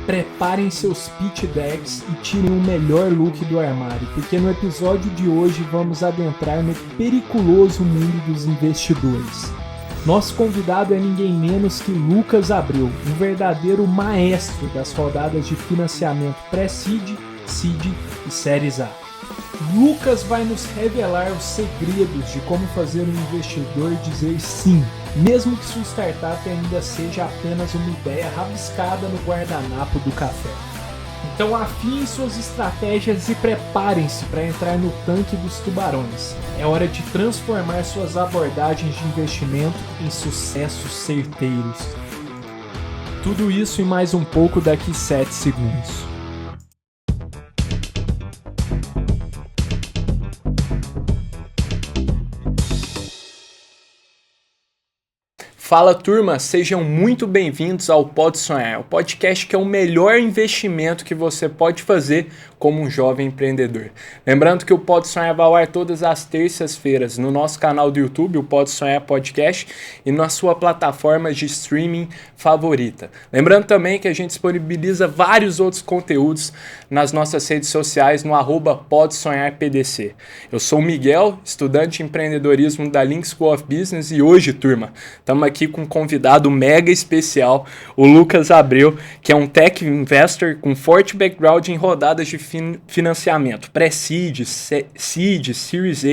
preparem seus pitch decks e tirem o melhor look do armário, porque no episódio de hoje vamos adentrar no periculoso mundo dos investidores. Nosso convidado é ninguém menos que Lucas Abreu, um verdadeiro maestro das rodadas de financiamento pré-seed, seed e séries A. Lucas vai nos revelar os segredos de como fazer um investidor dizer sim, mesmo que sua startup ainda seja apenas uma ideia rabiscada no guardanapo do café. Então afiem suas estratégias e preparem-se para entrar no tanque dos tubarões. É hora de transformar suas abordagens de investimento em sucessos certeiros. Tudo isso e mais um pouco daqui 7 segundos. Fala turma, sejam muito bem-vindos ao Pode Sonhar, o podcast que é o melhor investimento que você pode fazer como um jovem empreendedor. Lembrando que o Pode Sonhar vai ao ar todas as terças-feiras no nosso canal do YouTube, o Pode Sonhar Podcast, e na sua plataforma de streaming favorita. Lembrando também que a gente disponibiliza vários outros conteúdos nas nossas redes sociais no @PodeSonharPDC. Eu sou o Miguel, estudante de empreendedorismo da Link School of Business, e hoje, turma, estamos aqui com um convidado mega especial, o Lucas Abreu, que é um tech investor com forte background em rodadas de financiamento, pré-seed, seed, Series A,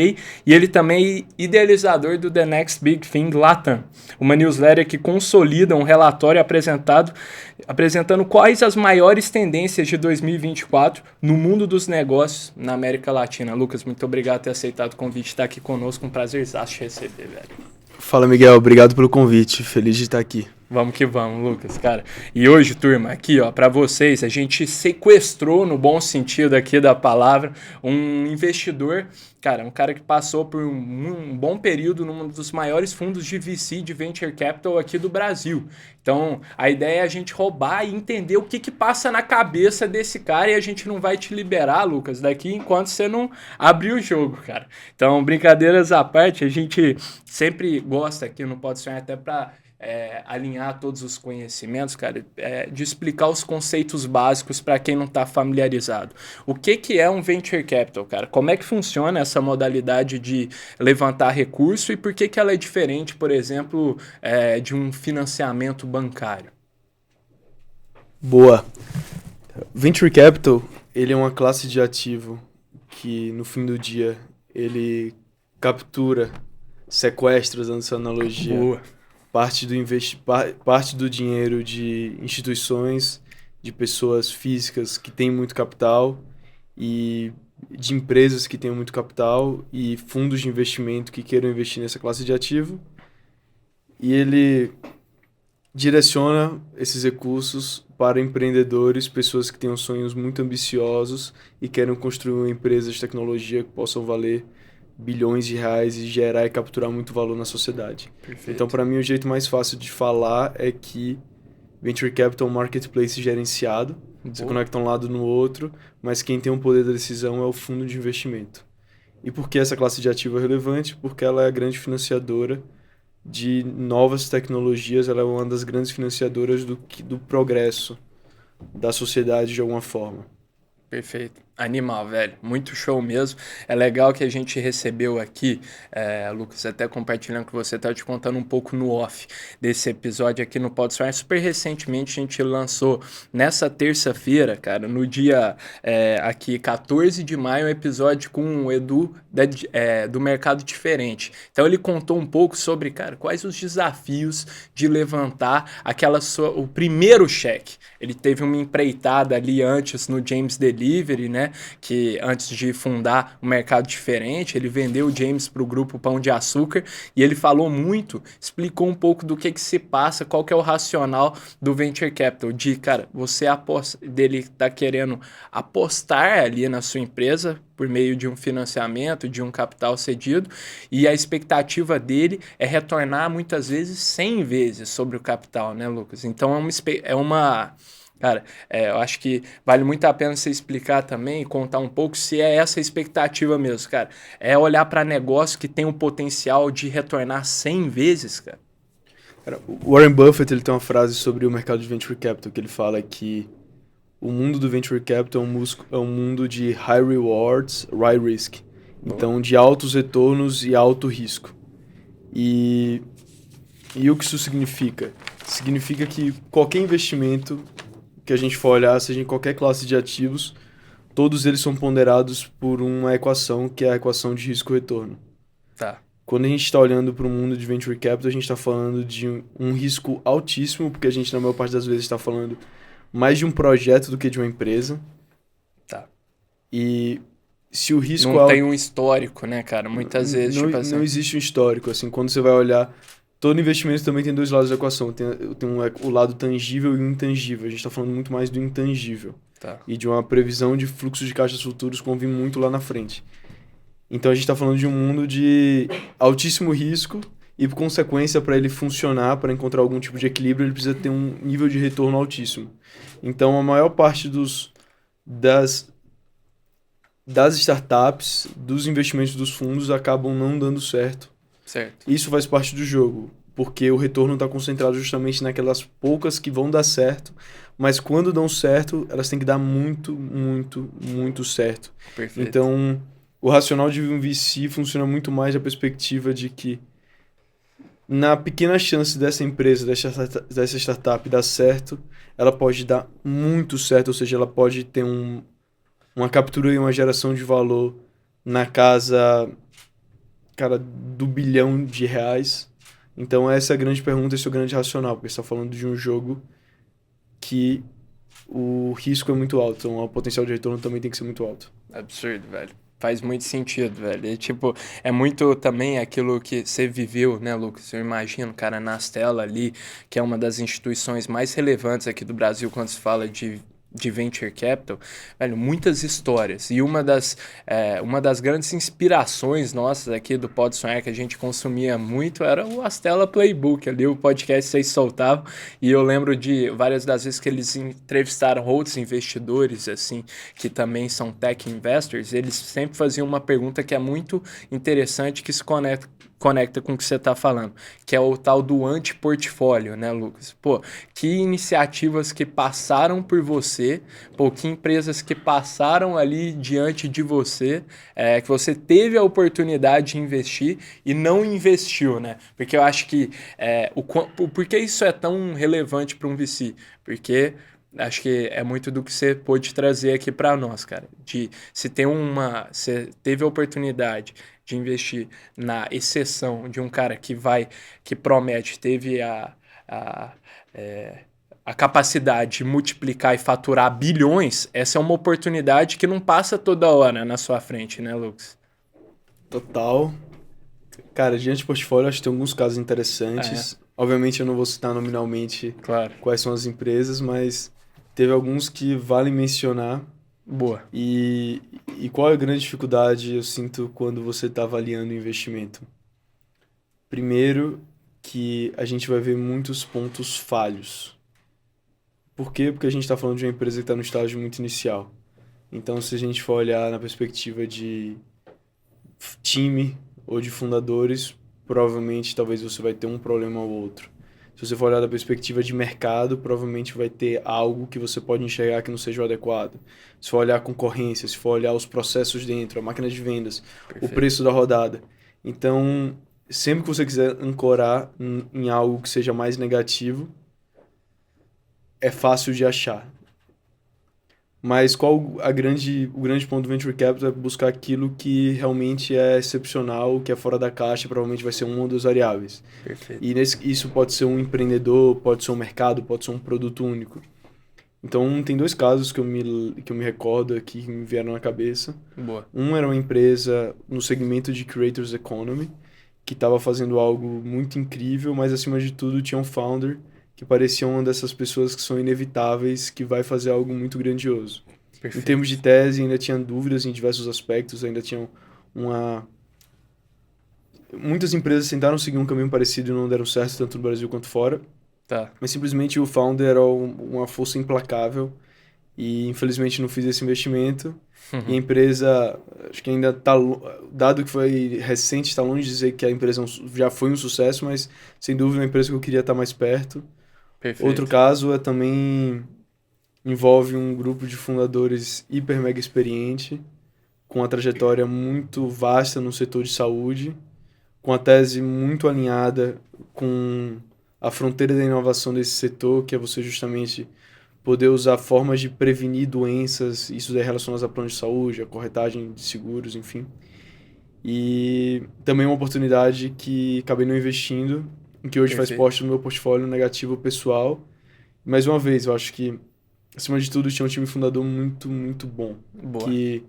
e ele também é idealizador do The Next Big Thing Latam, uma newsletter que consolida um relatório apresentando quais as maiores tendências de 2024 no mundo dos negócios na América Latina. Lucas, muito obrigado por ter aceitado o convite de estar aqui conosco, um prazerzaço te receber, velho. Fala, Miguel, obrigado pelo convite, feliz de estar aqui. Vamos que vamos, Lucas, cara. E hoje, turma, aqui, ó, pra vocês, a gente sequestrou, no bom sentido aqui da palavra, um investidor, cara, um cara que passou por um bom período num dos maiores fundos de VC, de Venture Capital aqui do Brasil. Então, a ideia é a gente roubar e entender o que passa na cabeça desse cara, e a gente não vai te liberar, Lucas, daqui enquanto você não abrir o jogo, cara. Então, brincadeiras à parte, a gente sempre gosta aqui no Pode Sonhar até pra alinhar todos os conhecimentos, cara, de explicar os conceitos básicos para quem não está familiarizado. O que é um Venture Capital, cara? Como é que funciona essa modalidade de levantar recurso e por que ela é diferente, por exemplo, de um financiamento bancário? Boa. Venture Capital, ele é uma classe de ativo que, no fim do dia, ele captura, sequestra, usando essa analogia, Boa. parte do dinheiro de instituições, de pessoas físicas que têm muito capital e de empresas que têm muito capital e fundos de investimento que queiram investir nessa classe de ativo. E ele direciona esses recursos para empreendedores, pessoas que tenham sonhos muito ambiciosos e querem construir uma empresa de tecnologia que possam valer bilhões de reais e gerar e capturar muito valor na sociedade. Perfeito. Então, para mim, o jeito mais fácil de falar é que Venture Capital é um marketplace gerenciado, você conecta um lado no outro, mas quem tem o poder da decisão é o fundo de investimento. E por que essa classe de ativo é relevante? Porque ela é a grande financiadora de novas tecnologias, ela é uma das grandes financiadoras do progresso da sociedade de alguma forma. Perfeito. Animal, velho. Muito show mesmo. É legal que a gente recebeu aqui, Lucas, até compartilhando com você, tá te contando um pouco no off desse episódio aqui no Pode Sonhar. Super recentemente a gente lançou nessa terça-feira, cara, no dia aqui 14 de maio, um episódio com o Edu do Mercado Diferente. Então ele contou um pouco sobre, cara, quais os desafios de levantar o primeiro cheque. Ele teve uma empreitada ali antes no James Delivery, né? Que antes de fundar o Mercado Diferente, ele vendeu o James para o grupo Pão de Açúcar, e ele falou muito, explicou um pouco do que se passa, qual que é o racional do Venture Capital, de, cara, você dele tá querendo apostar ali na sua empresa por meio de um financiamento, de um capital cedido, e a expectativa dele é retornar muitas vezes 100 vezes sobre o capital, né, Lucas? Então cara, eu acho que vale muito a pena você explicar também e contar um pouco se é essa a expectativa mesmo, cara. É olhar para negócio que tem o potencial de retornar 100 vezes, cara. O Warren Buffett ele tem uma frase sobre o mercado de Venture Capital que ele fala que o mundo do Venture Capital é um mundo de high rewards, high risk. Então, de altos retornos e alto risco. E o que isso significa? Significa que qualquer investimento que a gente for olhar, seja em qualquer classe de ativos, todos eles são ponderados por uma equação, que é a equação de risco-retorno. Tá. Quando a gente está olhando para o mundo de Venture Capital, a gente está falando de um risco altíssimo, porque a gente, na maior parte das vezes, está falando mais de um projeto do que de uma empresa. Tá. E se o risco não tem um histórico, né, cara? Muitas vezes, não, tipo assim... não existe um histórico. Assim, quando você vai olhar, todo investimento também tem dois lados da equação. Tem o lado tangível e o intangível. A gente está falando muito mais do intangível. Tá. E de uma previsão de fluxo de caixas futuros que vão vir muito lá na frente. Então a gente está falando de um mundo de altíssimo risco e, por consequência, para ele funcionar, para encontrar algum tipo de equilíbrio, ele precisa ter um nível de retorno altíssimo. Então a maior parte das startups, dos investimentos dos fundos, acabam não dando certo. Certo. Isso faz parte do jogo, porque o retorno está concentrado justamente naquelas poucas que vão dar certo, mas quando dão certo, elas têm que dar muito, muito, muito certo. Perfeito. Então, o racional de um VC funciona muito mais da perspectiva de que, na pequena chance dessa empresa, dessa startup dar certo, ela pode dar muito certo, ou seja, ela pode ter uma captura e uma geração de valor na casa, cara, do R$ 1 bilhão. Então essa é a grande pergunta, esse é o grande racional, porque você está falando de um jogo que o risco é muito alto, então o potencial de retorno também tem que ser muito alto. Absurdo, velho. Faz muito sentido, velho. E, tipo, é muito também aquilo que você viveu, né, Lucas? Eu imagino, cara, na Stella ali, que é uma das instituições mais relevantes aqui do Brasil quando se fala de Venture Capital, velho, muitas histórias. E uma das grandes inspirações nossas aqui do Pode Sonhar, que a gente consumia muito, era o Astela Playbook, ali o podcast que vocês soltavam. E eu lembro de várias das vezes que eles entrevistaram outros investidores, assim, que também são tech investors, eles sempre faziam uma pergunta que é muito interessante, que se conecta com o que você está falando, que é o tal do anti-portfólio, né, Lucas? Pô, que iniciativas que passaram por você, pô, que empresas que passaram ali diante de você, que você teve a oportunidade de investir e não investiu, né? Porque eu acho que por que isso é tão relevante para um VC? Porque acho que é muito do que você pôde trazer aqui para nós, cara. Você teve a oportunidade de investir na exceção de um cara que promete, teve a capacidade de multiplicar e faturar bilhões, essa é uma oportunidade que não passa toda hora na sua frente, né, Lucas? Total. Cara, diante do portfólio, acho que tem alguns casos interessantes. Obviamente eu não vou citar nominalmente Claro. quais são as empresas, mas teve alguns que valem mencionar. Boa. E qual é a grande dificuldade eu sinto quando você está avaliando o investimento? Primeiro, que a gente vai ver muitos pontos falhos. Por quê? Porque a gente está falando de uma empresa que está no estágio muito inicial. Então, se a gente for olhar na perspectiva de time ou de fundadores, provavelmente talvez você vai ter um problema ou outro. Se você for olhar da perspectiva de mercado, provavelmente vai ter algo que você pode enxergar que não seja o adequado. Se for olhar a concorrência, se for olhar os processos dentro, a máquina de vendas, Perfeito. o preço da rodada. Então, sempre que você quiser ancorar em algo que seja mais negativo, é fácil de achar. Mas qual o grande ponto do Venture Capital é buscar aquilo que realmente é excepcional, que é fora da caixa, provavelmente vai ser uma ou duas variáveis. Perfeito. E isso pode ser um empreendedor, pode ser um mercado, pode ser um produto único. Então, tem dois casos que eu me recordo aqui, que me vieram na cabeça. Boa. Um era uma empresa no segmento de Creators Economy, que estava fazendo algo muito incrível, mas acima de tudo tinha um founder que parecia uma dessas pessoas que são inevitáveis, que vai fazer algo muito grandioso. Perfeito. Em termos de tese, ainda tinha dúvidas em diversos aspectos, ainda tinham Muitas empresas tentaram seguir um caminho parecido e não deram certo, tanto no Brasil quanto fora. Tá. Mas simplesmente o founder era uma força implacável e infelizmente não fiz esse investimento. E a empresa, acho que ainda está, dado que foi recente, está longe de dizer que a empresa já foi um sucesso, mas sem dúvida é uma empresa que eu queria estar mais perto. Perfeito. Outro caso é também envolve um grupo de fundadores hiper mega experiente, com uma trajetória muito vasta no setor de saúde, com a tese muito alinhada com a fronteira da inovação desse setor, que é você justamente poder usar formas de prevenir doenças, isso é relacionado a planos de saúde, a corretagem de seguros, enfim. E também uma oportunidade que acabei não investindo, em que hoje faz Perfeito. parte do meu portfólio negativo pessoal. Mais uma vez, eu acho que, acima de tudo, tinha um time fundador muito, muito bom. Boa. Que,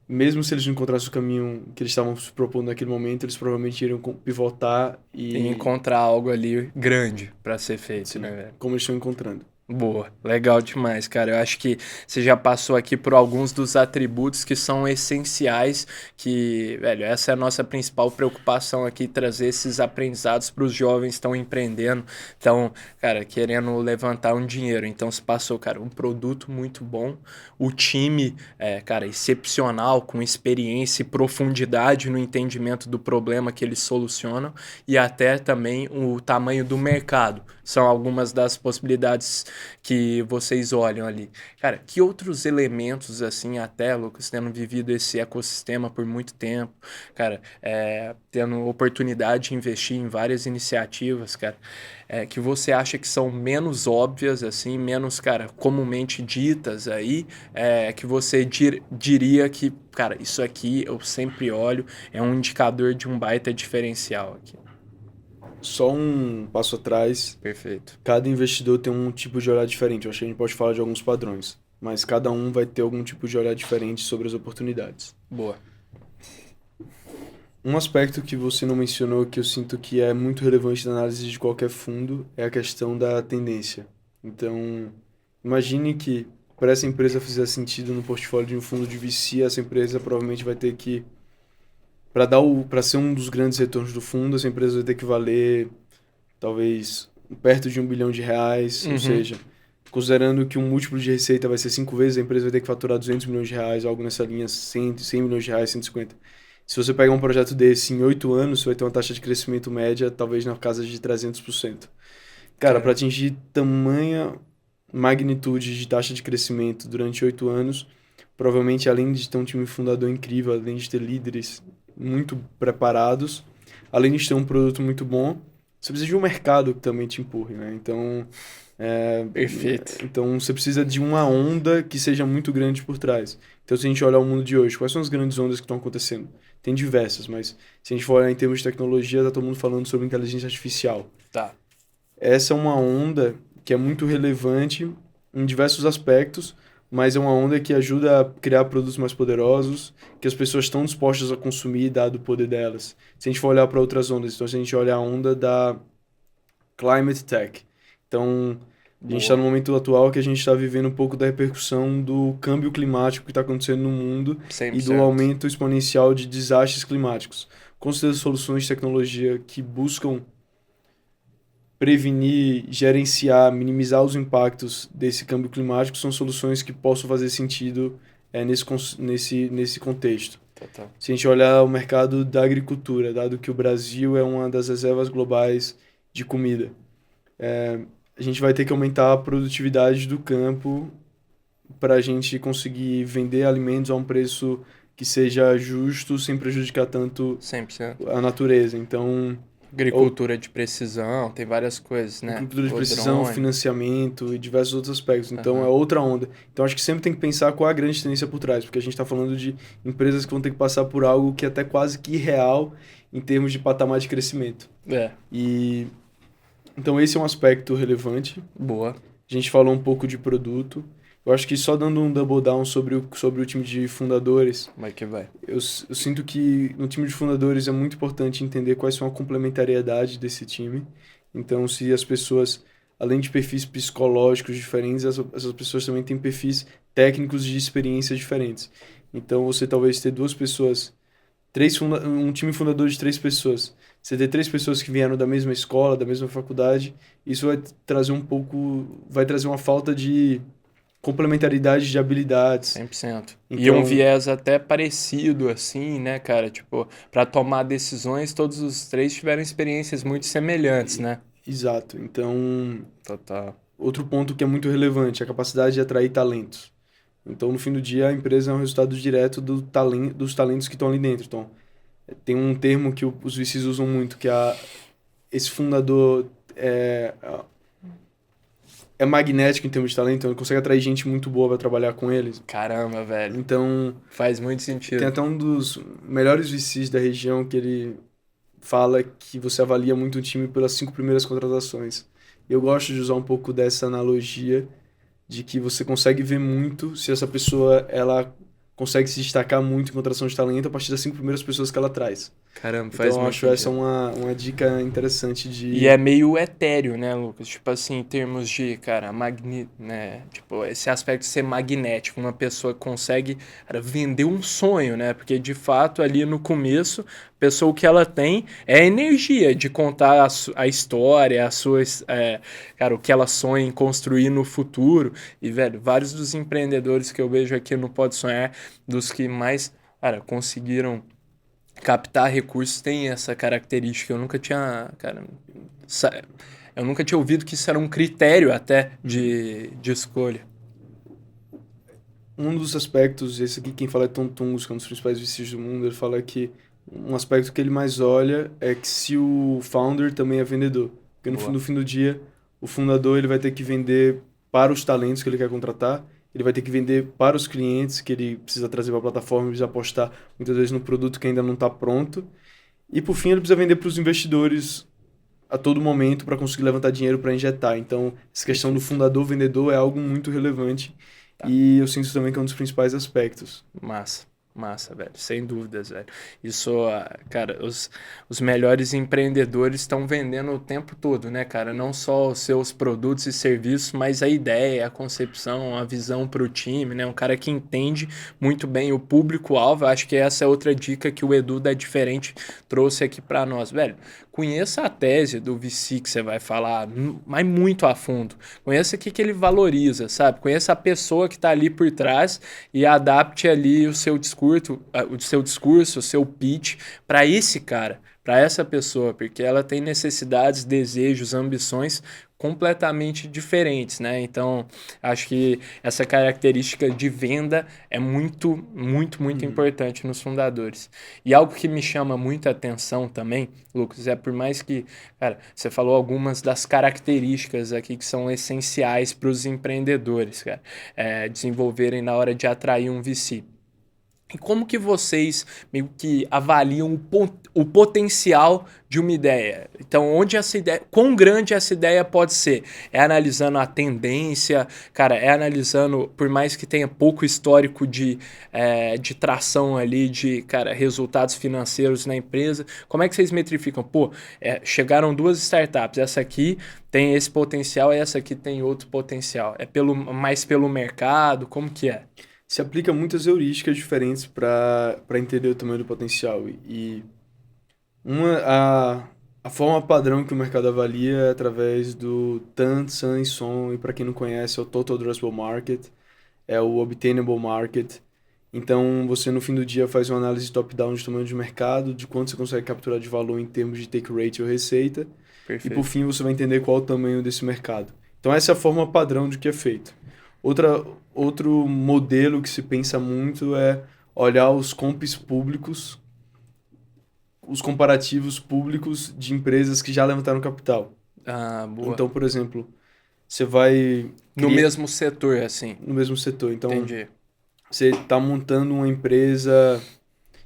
mesmo se eles não encontrassem o caminho que eles estavam se propondo naquele momento, eles provavelmente iriam pivotar E e, encontrar algo ali grande pra ser feito, né, sim, velho? como eles estão encontrando. Boa, legal demais, cara. Eu acho que você já passou aqui por alguns dos atributos que são essenciais, que, velho, essa é a nossa principal preocupação aqui, trazer esses aprendizados para os jovens que estão empreendendo, estão, cara, querendo levantar um dinheiro. Então, se passou, cara, um produto muito bom, o time, cara, excepcional, com experiência e profundidade no entendimento do problema que eles solucionam e até também o tamanho do mercado. São algumas das possibilidades que vocês olham ali. Cara, que outros elementos, assim, até, Lucas, tendo vivido esse ecossistema por muito tempo, cara, tendo oportunidade de investir em várias iniciativas, cara, que você acha que são menos óbvias, assim, menos, cara, comumente ditas aí, que você diria que, cara, isso aqui eu sempre olho, é um indicador de um baita diferencial aqui. Só um passo atrás, Perfeito. cada investidor tem um tipo de olhar diferente. Eu acho que a gente pode falar de alguns padrões, mas cada um vai ter algum tipo de olhar diferente sobre as oportunidades. Boa. Um aspecto que você não mencionou, que eu sinto que é muito relevante na análise de qualquer fundo, é a questão da tendência. Então, imagine que para essa empresa fizer sentido no portfólio de um fundo de VC, essa empresa provavelmente vai ter que, para ser um dos grandes retornos do fundo, essa empresa vai ter que valer talvez perto de R$ 1 bilhão, ou Uhum. seja, considerando que um múltiplo de receita vai ser 5 vezes, a empresa vai ter que faturar R$ 200 milhões, algo nessa linha, R$ 100 milhões, 150. Se você pegar um projeto desse em 8 anos, você vai ter uma taxa de crescimento média talvez na casa de 300%. Cara, para Cara, atingir tamanha magnitude de taxa de crescimento durante 8 anos, provavelmente além de ter um time fundador incrível, além de ter líderes muito preparados, além de ter um produto muito bom, você precisa de um mercado que também te empurre, né? Então, é, perfeito. então você precisa de uma onda que seja muito grande por trás. Então, se a gente olhar o mundo de hoje, quais são as grandes ondas que estão acontecendo? Tem diversas, mas se a gente for olhar em termos de tecnologia, tá todo mundo falando sobre inteligência artificial. Tá. Essa é uma onda que é muito relevante em diversos aspectos, mas é uma onda que ajuda a criar produtos mais poderosos, que as pessoas estão dispostas a consumir, dado o poder delas. Se a gente for olhar para outras ondas, então se a gente olhar a onda da Climate Tech. Então, a gente está no Boa. momento atual que a gente está vivendo um pouco da repercussão do câmbio climático que está acontecendo no mundo cem por e do cento aumento exponencial de desastres climáticos. Com certeza, soluções de tecnologia que buscam prevenir, gerenciar, minimizar os impactos desse câmbio climático são soluções que possam fazer sentido nesse contexto. Total. Se a gente olhar o mercado da agricultura, dado que o Brasil é uma das reservas globais de comida, a gente vai ter que aumentar a produtividade do campo para a gente conseguir vender alimentos a um preço que seja justo, sem prejudicar tanto 100%. a natureza. Então, ou Agricultura de precisão, tem várias coisas, né? agricultura de O precisão, drone. financiamento e diversos outros aspectos. Então, é Aham. outra onda. Então, acho que sempre tem que pensar qual é a grande tendência por trás, porque a gente está falando de empresas que vão ter que passar por algo que é até quase que irreal em termos de patamar de crescimento. É, E então esse é um aspecto relevante. boa. A gente falou um pouco de produto. Eu acho que só dando um double down sobre o time de fundadores, Vai que vai. eu sinto que no time de fundadores é muito importante entender quais são a complementariedade desse time. Então, se as pessoas, além de perfis psicológicos diferentes, essas pessoas também têm perfis técnicos de experiências diferentes. Então, você talvez ter duas pessoas, um time fundador de 3 pessoas. Você ter 3 pessoas que vieram da mesma escola, da mesma faculdade, isso vai trazer uma falta de complementaridade de habilidades. 100%. E um Então, viés até parecido, assim, né, cara? Tipo, pra tomar decisões, todos os três tiveram experiências muito semelhantes, né? exato. Então, Total. outro ponto que é muito relevante, a capacidade de atrair talentos. Então, no fim do dia, a empresa é um resultado direto dos talentos que estão ali dentro. Então, tem um termo que os VCs usam muito, que é esse fundador é magnético em termos de talento, então ele consegue atrair gente muito boa para trabalhar com eles. Caramba, velho. Então, Faz muito tem sentido. até um dos melhores VCs da região que ele fala que você avalia muito o time pelas 5 primeiras contratações. Eu gosto de usar um pouco dessa analogia de que você consegue ver muito se essa pessoa ela consegue se destacar muito em contratação de talento a partir das 5 primeiras pessoas que ela traz. Caramba, faz Então, eu muito acho essa sentido. uma dica interessante E é meio etéreo, né, Lucas? Tipo assim, em termos de, cara, né? Tipo, esse aspecto de ser magnético. Uma pessoa consegue, cara, vender um sonho, né? Porque, de fato, ali no começo, a pessoa, o que ela tem é a energia de contar a história, cara, o que ela sonha em construir no futuro. E, velho, vários dos empreendedores que eu vejo aqui no Pode Sonhar, dos que mais, cara, conseguiram captar recursos tem essa característica. Eu nunca tinha, cara, sa- eu nunca tinha ouvido que isso era um critério até de escolha. um dos aspectos, esse aqui quem fala é Tom Tungus, que é um dos principais VCs do mundo, ele fala que um aspecto que ele mais olha é que se o founder também é vendedor. Porque Boa. no fim do dia, o fundador ele vai ter que vender para os talentos que ele quer contratar, ele vai ter que vender para os clientes que ele precisa trazer para a plataforma, ele precisa apostar muitas vezes no produto que ainda não está pronto. E por fim, ele precisa vender para os investidores a todo momento para conseguir levantar dinheiro para injetar. Então, essa questão do fundador-vendedor é algo muito relevante Tá. e eu sinto também que é um dos principais aspectos. Massa, massa, velho. Sem dúvidas, velho. Isso, cara, os melhores empreendedores estão vendendo o tempo todo, né, cara? Não só os seus produtos e serviços, mas a ideia, a concepção, a visão para o time, né? Um cara que entende muito bem o público-alvo. Acho que essa é outra dica que o Edu da Diferente trouxe aqui para nós, velho. Conheça a tese do VC que você vai falar, mas muito a fundo. Conheça o que ele valoriza, sabe? Conheça a pessoa que está ali por trás e adapte ali o seu pitch para esse cara, para essa pessoa, porque ela tem necessidades, desejos, ambições completamente diferentes, né? Então, acho que essa característica de venda é muito, muito, muito importante nos fundadores. E algo que me chama muita atenção também, Lucas, é por mais que, cara, você falou algumas das características aqui que são essenciais para os empreendedores, cara, desenvolverem na hora de atrair um VC. E como que vocês meio que avaliam o potencial de uma ideia? Então, onde essa ideia, quão grande essa ideia pode ser? É analisando a tendência, cara, é analisando, por mais que tenha pouco histórico de tração ali, de, cara, resultados financeiros na empresa. Como é que vocês metrificam? Pô, chegaram duas startups, essa aqui tem esse potencial e essa aqui tem outro potencial. É mais pelo mercado? Como que é? Se aplica muitas heurísticas diferentes para entender o tamanho do potencial. E a forma padrão que o mercado avalia é através do TAM, SAM e SOM, e para quem não conhece, é o Total Addressable Market, é o Obtainable Market. Então, você no fim do dia faz uma análise top-down de tamanho de mercado, de quanto você consegue capturar de valor em termos de take rate ou receita, e por Perfeito. fim você vai entender qual é o tamanho desse mercado. Então, essa é a forma padrão de que é feito. Outro modelo que se pensa muito é olhar os comps públicos, os comparativos públicos de empresas que já levantaram capital. Ah, boa. Então, por exemplo, você vai No criar mesmo setor, assim. no mesmo setor. Então, Entendi. você está montando uma empresa,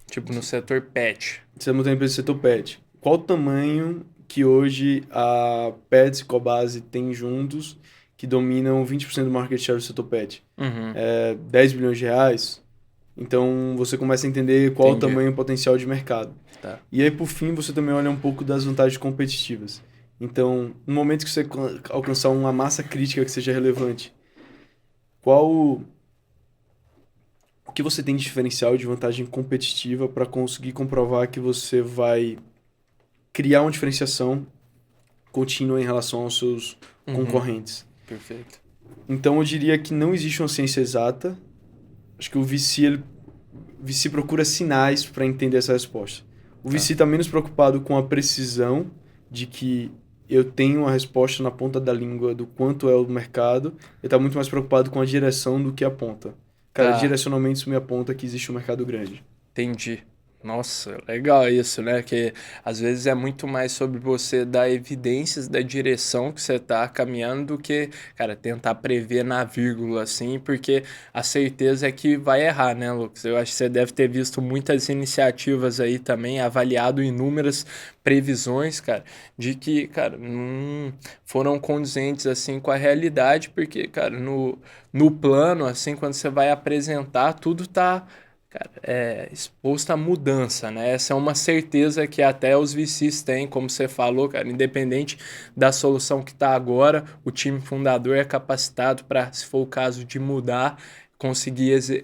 Tipo no setor pet. você está montando uma empresa do setor pet. Qual o tamanho que hoje a Pets e Cobase têm juntos que dominam 20% do market share do setor pet? Uhum. 10 bilhões de reais? Então você começa a entender qual o Entendi. tamanho e potencial de mercado. Tá. E aí, por fim, você também olha um pouco das vantagens competitivas. Então, no momento que você alcançar uma massa crítica que seja relevante, qual o que você tem de diferencial e de vantagem competitiva para conseguir comprovar que você vai criar uma diferenciação contínua em relação aos seus concorrentes? Perfeito. Então, eu diria que não existe uma ciência exata. Acho que o VC procura sinais para entender essa resposta. O Tá. VC está menos preocupado com a precisão de que eu tenho a resposta na ponta da língua do quanto é o mercado, ele tá muito mais preocupado com a direção do que a ponta. Cara, Tá. direcionalmente isso me aponta que existe um mercado grande. Entendi. Nossa, legal isso, né? Que às vezes é muito mais sobre você dar evidências da direção que você tá caminhando do que, cara, tentar prever na vírgula, assim, porque a certeza é que vai errar, né, Lucas? Eu acho que você deve ter visto muitas iniciativas aí também, avaliado inúmeras previsões, cara, de que, cara, não foram condizentes, assim, com a realidade, porque, cara, no plano, assim, quando você vai apresentar, tudo tá, cara, exposto à mudança, né? Essa é uma certeza que até os VCs têm, como você falou, cara, independente da solução que está agora, o time fundador é capacitado para, se for o caso de mudar,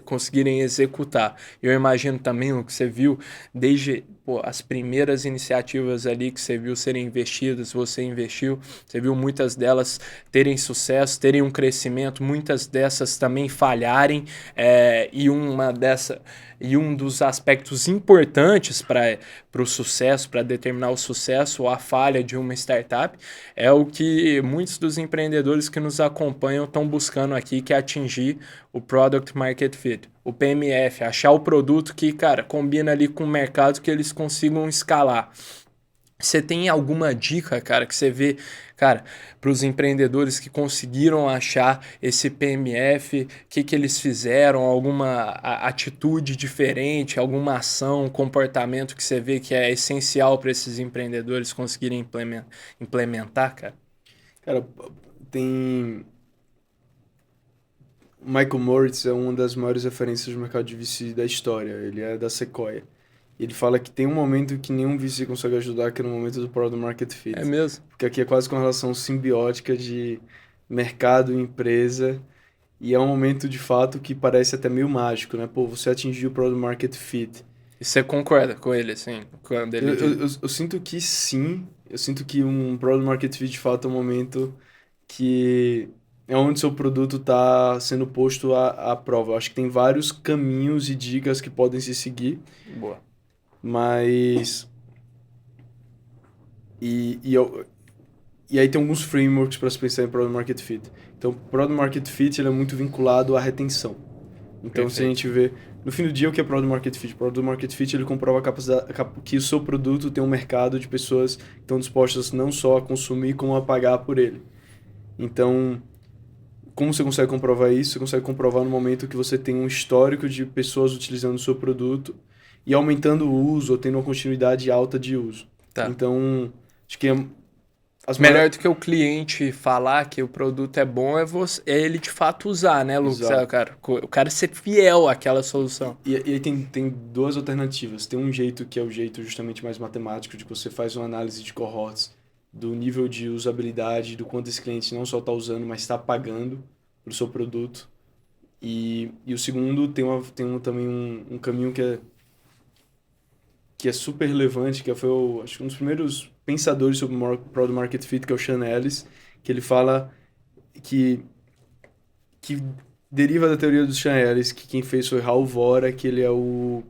conseguirem executar. Eu imagino também o que você viu desde pô, as primeiras iniciativas ali que você viu serem investidas, você investiu, você viu muitas delas terem sucesso, terem um crescimento, muitas dessas também falharem, e um dos aspectos importantes para o sucesso, para determinar o sucesso ou a falha de uma startup, é o que muitos dos empreendedores que nos acompanham estão buscando aqui, que é atingir o Product Market Fit, o PMF, achar o produto que, cara, combina ali com o mercado que eles consigam escalar. Você tem alguma dica, cara, que você vê, cara, para os empreendedores que conseguiram achar esse PMF, o que eles fizeram, alguma atitude diferente, alguma ação, comportamento que você vê que é essencial para esses empreendedores conseguirem implementar, cara? Cara, tem. O Michael Moritz é uma das maiores referências do mercado de VC da história. Ele é da Sequoia. E ele fala que tem um momento que nenhum VC consegue ajudar, que é no momento do Product Market É Fit. mesmo? Porque aqui é quase com uma relação simbiótica de mercado e empresa. E é um momento, de fato, que parece até meio mágico, né? Pô, você atingiu o Product Market Fit. E você concorda com ele, assim, quando Eu, ele eu, diz... eu, eu sinto que sim. Eu sinto que um Product Market Fit, de fato, é um momento que é onde seu produto está sendo posto à prova. Eu acho que tem vários caminhos e dicas que podem se seguir, Boa. mas... E, e, eu, e aí tem alguns frameworks para se pensar em Product Market Fit. Então, Product Market Fit ele é muito vinculado à retenção. Então, se a Perfeito. gente vê, no fim do dia, o que é Product Market Fit? Product Market Fit, ele comprova a capacidade, que o seu produto tem um mercado de pessoas que estão dispostas não só a consumir, como a pagar por ele. Então, como você consegue comprovar isso? Você consegue comprovar no momento que você tem um histórico de pessoas utilizando o seu produto e aumentando o uso ou tendo uma continuidade alta de uso. Tá. Então, acho que as Melhor maiores... do que o cliente falar que o produto é bom é ele de fato usar, né, Lucas? É, Exato. cara, o cara ser fiel àquela solução. E aí tem duas alternativas. Tem um jeito que é o jeito justamente mais matemático, de que você faz uma análise de cohorts do nível de usabilidade, do quanto esse cliente não só está usando, mas está pagando para o seu produto. E o segundo também um caminho que é super relevante, que foi acho que um dos primeiros pensadores sobre o Product Market Fit, que é o Sean Ellis, que ele fala que, que deriva da teoria do Sean Ellis, que quem fez foi Raul Vora, que ele é o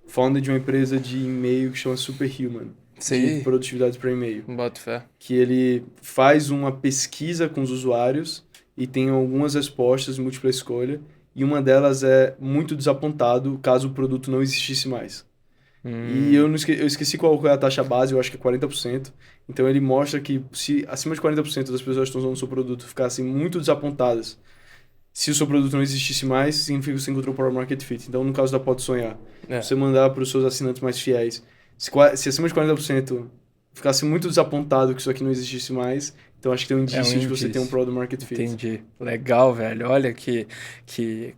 founder de uma empresa de e-mail que chama Superhuman, de Sim, produtividade para e-mail, boto fé. que ele faz uma pesquisa com os usuários e tem algumas respostas de múltipla escolha, e uma delas é muito desapontado caso o produto não existisse mais. E Hum, eu esqueci qual é a taxa base, eu acho que é 40%. Então ele mostra que se acima de 40% das pessoas que estão usando o seu produto ficassem muito desapontadas, se o seu produto não existisse mais, significa que você encontrou o Product Market Fit. Então, no caso da Pode Sonhar, é, você mandar para os seus assinantes mais fiéis, se acima de 40% ficasse muito desapontado que isso aqui não existisse mais, então acho que tem um é um indício de que você tem um indício. Product Market Fit. Entendi. Legal, velho. Olha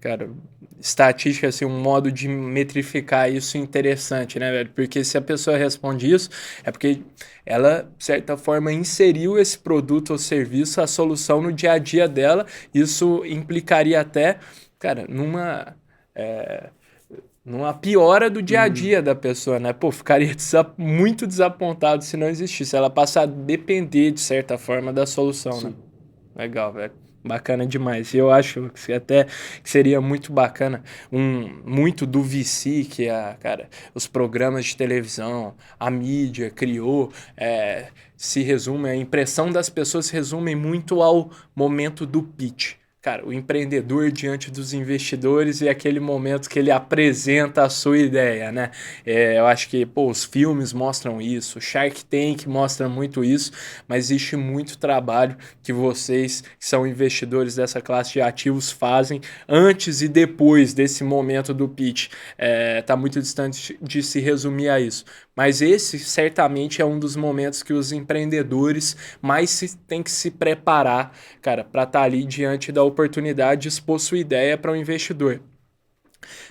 cara, estatística, assim, um modo de metrificar isso interessante, né, velho? Porque se a pessoa responde isso, é porque ela, de certa forma, inseriu esse produto ou serviço, a solução no dia a dia dela. Isso implicaria até, cara, é, numa piora do dia a Uhum. dia da pessoa, né? Pô, ficaria muito desapontado se não existisse. Ela passa a depender, de certa forma, da solução, né? Sim. Legal, velho. Bacana demais. E eu acho que até que seria muito bacana, muito do VC, que é, cara, os programas de televisão, a mídia criou, se resume, a impressão das pessoas se resume muito ao momento do pitch. Cara, o empreendedor diante dos investidores e aquele momento que ele apresenta a sua ideia, né? Eu acho que, pô, os filmes mostram isso, Shark Tank mostra muito isso, mas existe muito trabalho que vocês, que são investidores dessa classe de ativos, fazem antes e depois desse momento do pitch. Tá muito distante de se resumir a isso. Mas esse certamente é um dos momentos que os empreendedores mais têm que se preparar, cara, para estar ali diante da oportunidade de expor sua ideia para um investidor.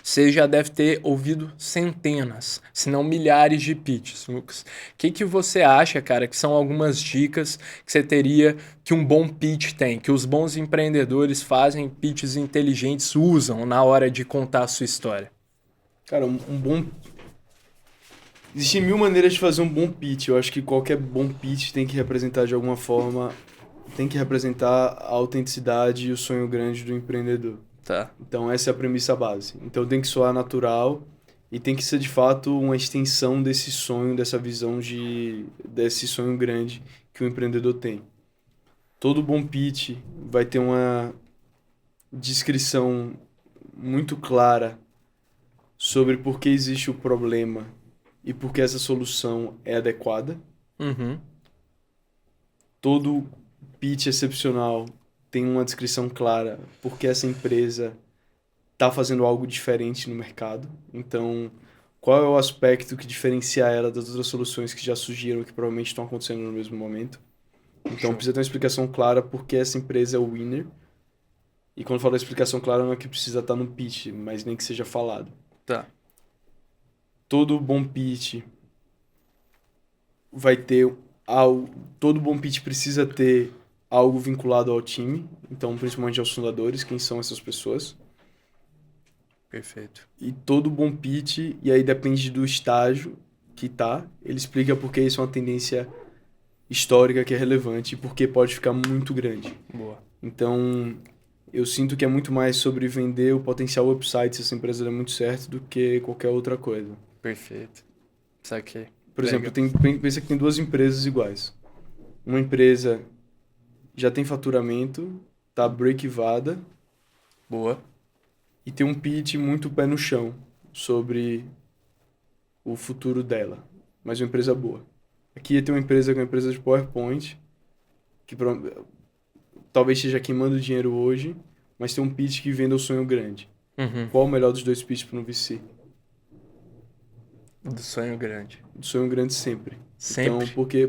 Você já deve ter ouvido centenas, se não milhares de pitches, Lucas. O que você acha, cara, que são algumas dicas que você teria que um bom pitch tem, que os bons empreendedores fazem, pitches inteligentes usam na hora de contar a sua história? Cara, Existem mil maneiras de fazer um bom pitch. Eu acho que qualquer bom pitch tem que representar de alguma forma, tem que representar a autenticidade e o sonho grande do empreendedor. Tá. Então essa é a premissa base. Então tem que soar natural e tem que ser de fato uma extensão desse sonho, dessa visão desse sonho grande que o empreendedor tem. Todo bom pitch vai ter uma descrição muito clara sobre por que existe o problema e por que essa solução é adequada. Uhum. Todo pitch excepcional tem uma descrição clara por que essa empresa está fazendo algo diferente no mercado. Então, qual é o aspecto que diferencia ela das outras soluções que já surgiram e que provavelmente estão acontecendo no mesmo momento. Então, precisa ter uma explicação clara por que essa empresa é o winner. E quando eu falo explicação clara, não é que precisa estar no pitch, mas nem que seja falado. Tá. Todo bom pitch vai ter algo... Todo bom pitch precisa ter algo vinculado ao time. Então, principalmente aos fundadores, quem são essas pessoas. Perfeito. E todo bom pitch, e aí depende do estágio que tá, ele explica por que isso é uma tendência histórica que é relevante e por que pode ficar muito grande. Boa. Então, eu sinto que é muito mais sobre vender o potencial upside se essa empresa der muito certo do que qualquer outra coisa. Perfeito. Saquei. Por exemplo, Legal. pensa que tem duas empresas iguais. Uma empresa já tem faturamento, tá break-evada, Boa. e tem um pitch muito pé no chão sobre o futuro dela, mas uma empresa boa. Aqui tem uma empresa que é uma empresa de PowerPoint, que talvez esteja queimando dinheiro hoje, mas tem um pitch que vende o sonho grande. Uhum. Qual o melhor dos dois pitches para um VC? Do sonho grande. Do sonho grande sempre. Sempre? Então, porque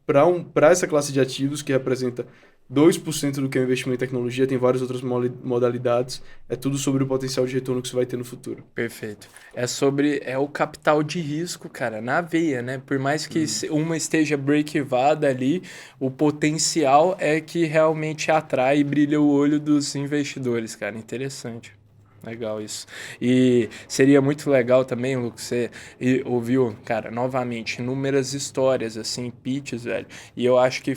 para essa classe de ativos, que representa 2% do que é o investimento em tecnologia, tem várias outras modalidades, é tudo sobre o potencial de retorno que você vai ter no futuro. Perfeito. É o capital de risco, cara, na veia, né? Por mais que uma esteja break-evada ali, o potencial é que realmente atrai e brilha o olho dos investidores, cara. Interessante. Legal isso. E seria muito legal também, Lucas, você ouviu, cara, novamente, inúmeras histórias, assim, pitches, velho. E eu acho que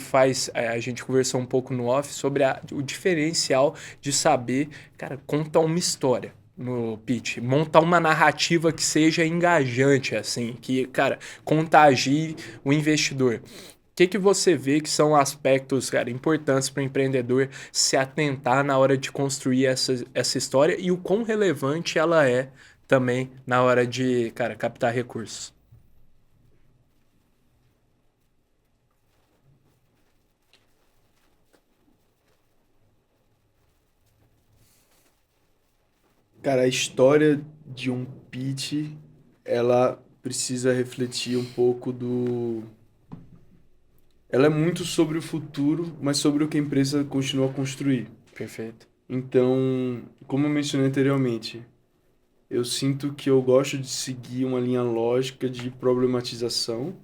a gente conversou um pouco no off sobre o diferencial de saber, cara, contar uma história no pitch, montar uma narrativa que seja engajante, assim, que, cara, contagie o investidor. O que você vê que são aspectos, cara, importantes para o empreendedor se atentar na hora de construir essa história e o quão relevante ela é também na hora de, cara, captar recursos? Cara, a história de um pitch, ela precisa refletir um pouco do... Ela é muito sobre o futuro, mas sobre o que a empresa continua a construir. Perfeito. Então, como eu mencionei anteriormente, eu sinto que eu gosto de seguir uma linha lógica de problematização.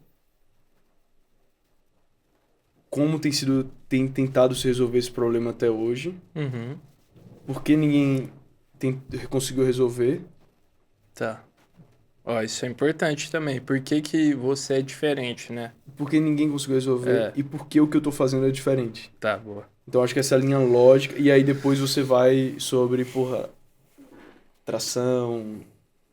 Como tem tentado se resolver esse problema até hoje. Uhum. Por que ninguém conseguiu resolver? Tá. Ó, isso é importante também. Por que você é diferente, né? Por que ninguém conseguiu resolver? É. E por que o que eu tô fazendo é diferente? Tá, boa. Então acho que essa linha lógica, e aí depois você vai sobre, porra, tração,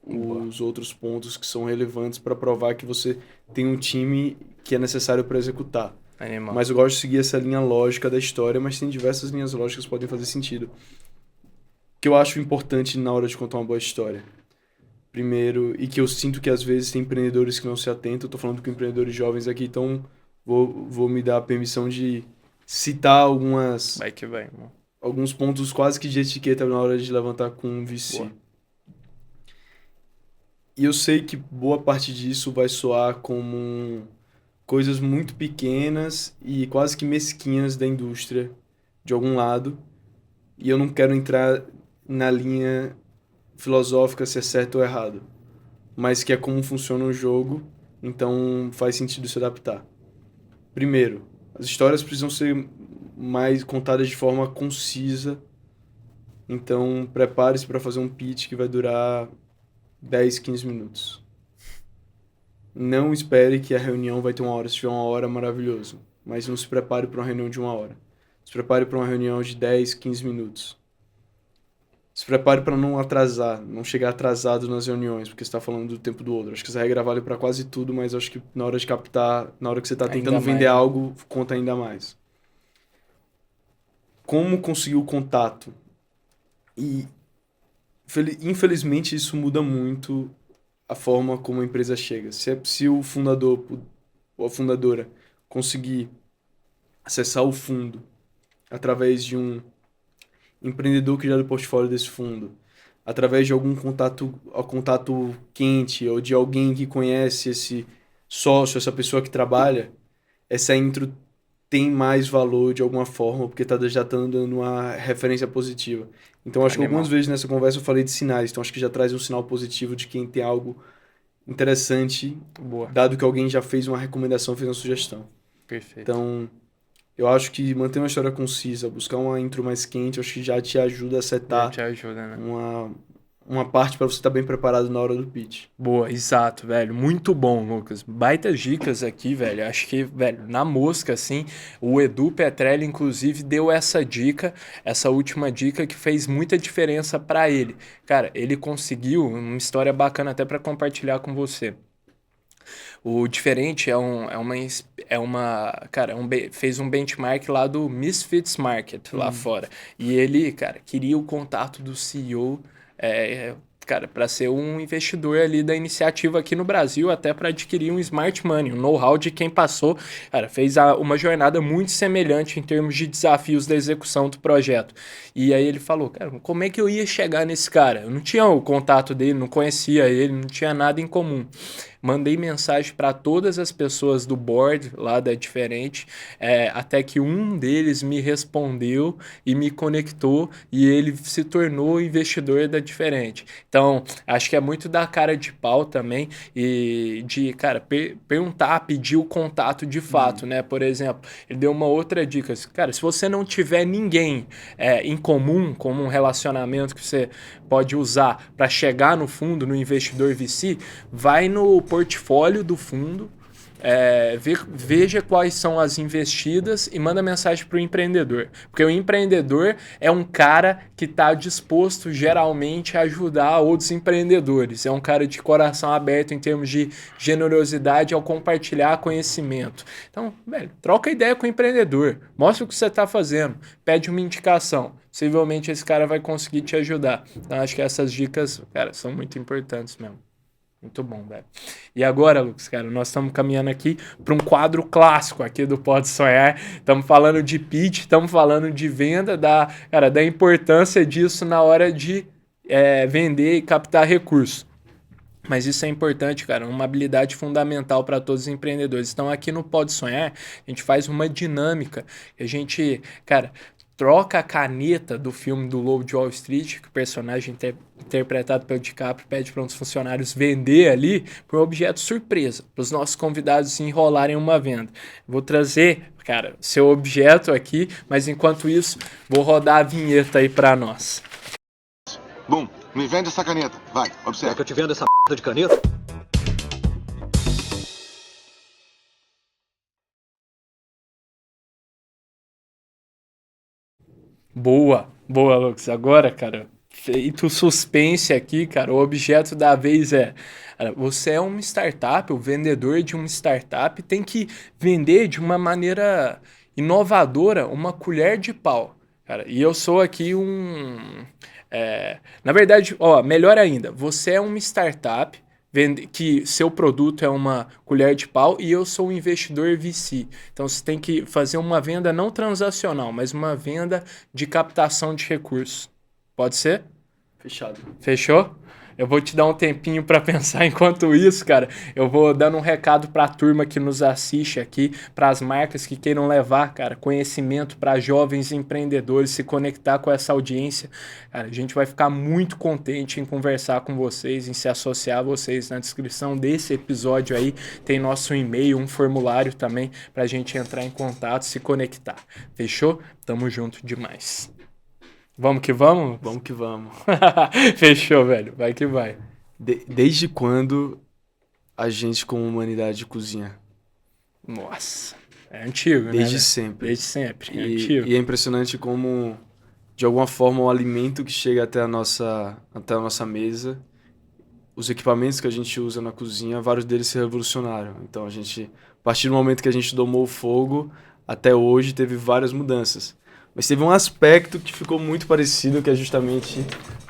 Boa. os outros pontos que são relevantes para provar que você tem um time que é necessário para executar. Animal. Mas eu gosto de seguir essa linha lógica da história, mas tem diversas linhas lógicas que podem fazer sentido. O que eu acho importante na hora de contar uma boa história. Primeiro, e que eu sinto que às vezes tem empreendedores que não se atentam, eu tô falando com empreendedores jovens aqui, então vou me dar a permissão de citar Vai que vai, irmão. alguns pontos quase que de etiqueta na hora de levantar com um VC. Boa. E eu sei que boa parte disso vai soar como coisas muito pequenas e quase que mesquinhas da indústria, de algum lado, e eu não quero entrar na linha filosófica se é certo ou errado, mas que é como funciona o jogo, então faz sentido se adaptar. Primeiro, as histórias precisam ser mais contadas de forma concisa, então prepare-se para fazer um pitch que vai durar 10, 15 minutos. Não espere que a reunião vai ter uma hora. Se tiver uma hora, maravilhoso. Mas não se prepare para uma reunião de uma hora. Se prepare para uma reunião de 10, 15 minutos. Se prepare para não atrasar, não chegar atrasado nas reuniões, porque você está falando do tempo do outro. Acho que essa regra vale para quase tudo, mas acho que na hora de captar, na hora que você está tentando Ainda vender mais, né? algo, conta ainda mais. Como conseguir o contato? E infelizmente isso muda muito a forma como a empresa chega. Se o fundador ou a fundadora conseguir acessar o fundo através de um empreendedor que já é do portfólio desse fundo, através de algum contato quente ou de alguém que conhece esse sócio, essa pessoa que trabalha, essa intro tem mais valor de alguma forma, porque já tá dando uma referência positiva. Então acho que algumas Animal. vezes nessa conversa eu falei de sinais, então acho que já traz um sinal positivo de quem tem algo interessante, Boa. dado que alguém já fez uma recomendação, fez uma sugestão. Perfeito. Então, eu acho que manter uma história concisa, buscar uma intro mais quente, eu acho que já te ajuda a Já setar te ajuda, né? uma parte para você estar bem preparado na hora do pitch. Boa, exato, velho. Muito bom, Lucas. Baitas dicas aqui, velho. Acho que, velho, na mosca, assim, o Edu Petrelli, inclusive, deu essa dica, essa última dica que fez muita diferença pra ele. Cara, ele conseguiu uma história bacana até pra compartilhar com você. O diferente cara, fez um benchmark lá do Misfits Market lá fora. E ele, cara, queria o contato do CEO, cara, para ser um investidor ali da iniciativa aqui no Brasil, até para adquirir um smart money, um know-how de quem passou, cara, fez uma jornada muito semelhante em termos de desafios da execução do projeto. E aí ele falou, cara, como é que eu ia chegar nesse cara? Eu não tinha o contato dele, não conhecia ele, não tinha nada em comum. Mandei mensagem para todas as pessoas do board lá da Diferente, até que um deles me respondeu e me conectou e ele se tornou investidor da Diferente. Então, acho que é muito da cara de pau também e de, cara, perguntar, pedir o contato de fato, né? Por exemplo, ele deu uma outra dica. Cara, se você não tiver ninguém em comum, como um relacionamento que você pode usar para chegar no fundo, no investidor VC, vai no portfólio do fundo, veja quais são as investidas e manda mensagem para o empreendedor. Porque o empreendedor é um cara que está disposto geralmente a ajudar outros empreendedores. É um cara de coração aberto em termos de generosidade ao compartilhar conhecimento. Então, velho, troca ideia com o empreendedor. Mostra o que você está fazendo. Pede uma indicação. Possivelmente esse cara vai conseguir te ajudar. Então, acho que essas dicas, cara, são muito importantes mesmo. Muito bom, velho. E agora, Lucas, cara, nós estamos caminhando aqui para um quadro clássico aqui do Pode Sonhar. Estamos falando de pitch, estamos falando de venda, da importância disso na hora de vender e captar recursos. Mas isso é importante, cara, uma habilidade fundamental para todos os empreendedores. Então, aqui no Pode Sonhar, a gente faz uma dinâmica. A gente, cara, troca a caneta do filme do Lobo de Wall Street, que o personagem interpretado pelo DiCaprio pede para um dos funcionários vender ali, por um objeto surpresa, para os nossos convidados enrolarem uma venda. Vou trazer, cara, seu objeto aqui, mas enquanto isso, vou rodar a vinheta aí para nós. Bom, me vende essa caneta. Vai, observa. Quer que eu te venda essa de caneta? Boa, boa, Lucas. Agora, cara, feito o suspense aqui, cara, o objeto da vez cara, você é uma startup, o vendedor de uma startup tem que vender de uma maneira inovadora uma colher de pau, cara. E eu sou aqui na verdade, ó, melhor ainda, você é uma startup que seu produto é uma colher de pau e eu sou um investidor VC. Então você tem que fazer uma venda não transacional, mas uma venda de captação de recursos. Pode ser? Fechado. Fechou? Eu vou te dar um tempinho para pensar. Enquanto isso, cara, eu vou dando um recado para a turma que nos assiste aqui, para as marcas que queiram levar, cara, conhecimento para jovens empreendedores, se conectar com essa audiência. Cara, a gente vai ficar muito contente em conversar com vocês, em se associar a vocês. Na descrição desse episódio aí tem nosso e-mail, um formulário também para a gente entrar em contato, se conectar. Fechou? Tamo junto demais. Vamos que vamos? Vamos que vamos. Fechou, velho. Vai que vai. Desde quando a gente, como humanidade, cozinha? Nossa. É antigo, Desde né? sempre. Desde sempre. É antigo. E é impressionante como, de alguma forma, o alimento que chega até a nossa mesa, os equipamentos que a gente usa na cozinha, vários deles se revolucionaram. Então, a partir do momento que a gente domou o fogo, até hoje teve várias mudanças. Mas teve um aspecto que ficou muito parecido, que é justamente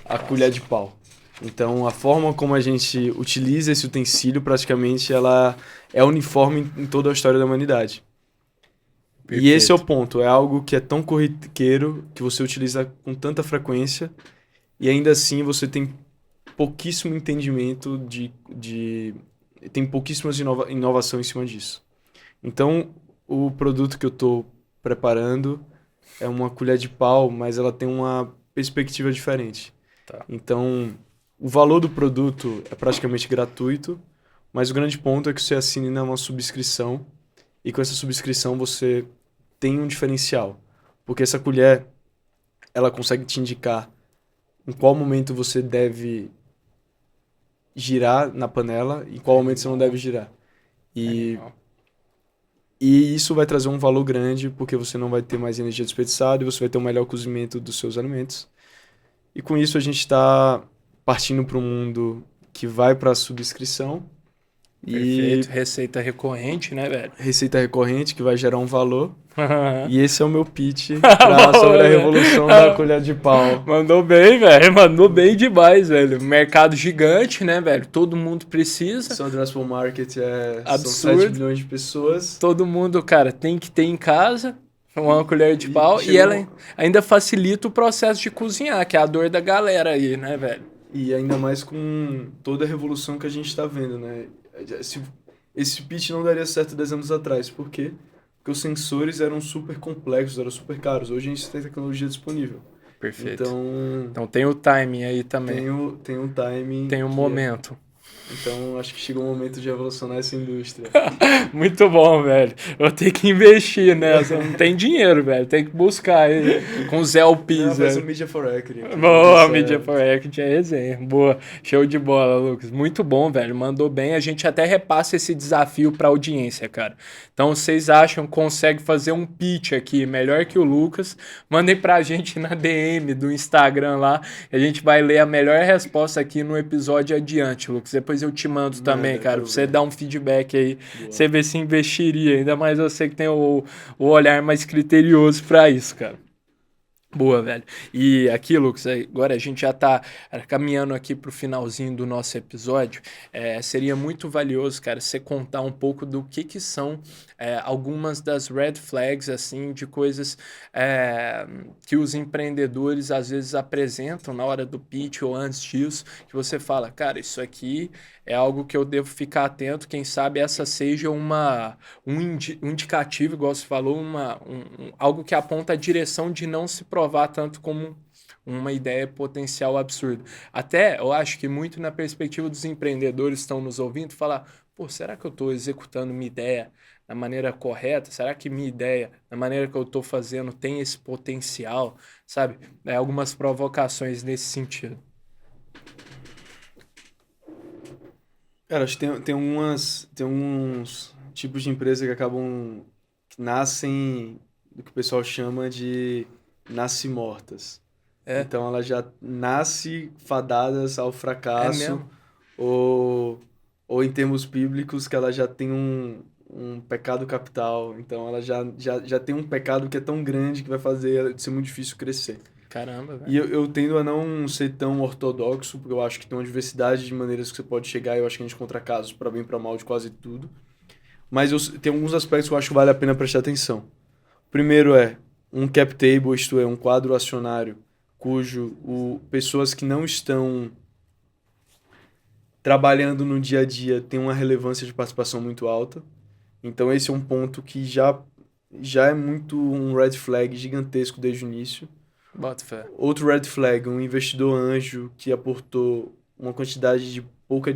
a colher de pau. Então, a forma como a gente utiliza esse utensílio, praticamente, ela é uniforme em toda a história da humanidade. Perfeito. E esse é o ponto, é algo que é tão corriqueiro, que você utiliza com tanta frequência, e ainda assim você tem pouquíssimo entendimento tem pouquíssimas inovação em cima disso. Então, o produto que eu estou preparando é uma colher de pau, mas ela tem uma perspectiva diferente. Tá. Então, o valor do produto é praticamente gratuito, mas o grande ponto é que você assina uma subscrição e com essa subscrição você tem um diferencial. Porque essa colher, ela consegue te indicar em qual momento você deve girar na panela e em qual momento você não deve girar. E isso vai trazer um valor grande, porque você não vai ter mais energia desperdiçada e você vai ter um melhor cozimento dos seus alimentos. E com isso a gente está partindo para um mundo que vai para a subscrição. Perfeito. Receita recorrente, né, velho? Receita recorrente, que vai gerar um valor. E esse é o meu pitch Boa, sobre a revolução da colher de pau. Mandou bem, velho. Mandou bem demais, velho. Mercado gigante, né, velho? Todo mundo precisa. Seu addressable market são Absurdo. 7 milhões de pessoas. Todo mundo, cara, tem que ter em casa uma colher de pau. E ela ainda facilita o processo de cozinhar, que é a dor da galera aí, né, velho? E ainda mais com toda a revolução que a gente está vendo, né? Esse pitch não daria certo 10 anos atrás. Por quê? Porque os sensores eram super complexos, eram super caros. Hoje a gente tem tecnologia disponível. Perfeito. Então tem o timing aí também. Tem um timing. Tem um momento. Então acho que chegou o momento de revolucionar essa indústria. Muito bom, velho. Eu tenho que investir nessa. Não tem dinheiro, velho. Tem que buscar aí com os LPs, Faz o velho. Media for Equity. Boa, Media for Equity é resenha. Boa. Show de bola, Lucas. Muito bom, velho. Mandou bem. A gente até repassa esse desafio pra audiência, cara. Então, vocês acham que consegue fazer um pitch aqui melhor que o Lucas? Mandem pra gente na DM do Instagram lá. A gente vai ler a melhor resposta aqui no episódio adiante, Lucas. Depois eu te mando também, cara. Pra você dar um feedback aí. Boa. Você ver se investiria. Ainda mais você que tem o olhar mais criterioso pra isso, cara. Boa, velho. E aqui, Lucas, agora a gente já tá caminhando aqui pro finalzinho do nosso episódio. Seria muito valioso, cara, você contar um pouco do que são algumas das red flags, assim, de coisas que os empreendedores às vezes apresentam na hora do pitch ou antes disso, que você fala, cara, isso aqui é algo que eu devo ficar atento, quem sabe essa seja um indicativo, igual você falou, algo que aponta a direção de não se provar tanto como uma ideia potencial absurda. Até, eu acho que muito na perspectiva dos empreendedores que estão nos ouvindo, falar, pô, será que eu estou executando minha ideia da maneira correta? Será que minha ideia, da maneira que eu estou fazendo, tem esse potencial? Sabe? Algumas provocações nesse sentido. Cara, acho que tem uns tipos de empresa que nascem do que o pessoal chama de nascem mortas. É. Então ela já nasce fadadas ao É fracasso, mesmo? ou em termos bíblicos, que ela já tem um pecado capital. Então ela já tem um pecado que é tão grande que vai fazer ser muito difícil crescer. Caramba, E velho. eu tendo a não ser tão ortodoxo, porque eu acho que tem uma diversidade de maneiras que você pode chegar, e eu acho que a gente encontra casos para bem e para mal de quase tudo. Mas tem alguns aspectos que eu acho que vale a pena prestar atenção. Primeiro é um cap table, isto é, um quadro acionário, cujo pessoas que não estão trabalhando no dia a dia têm uma relevância de participação muito alta. Então esse é um ponto que já é muito um red flag gigantesco desde o início. Bota fé. Outro red flag, um investidor anjo que aportou uma quantidade de pouco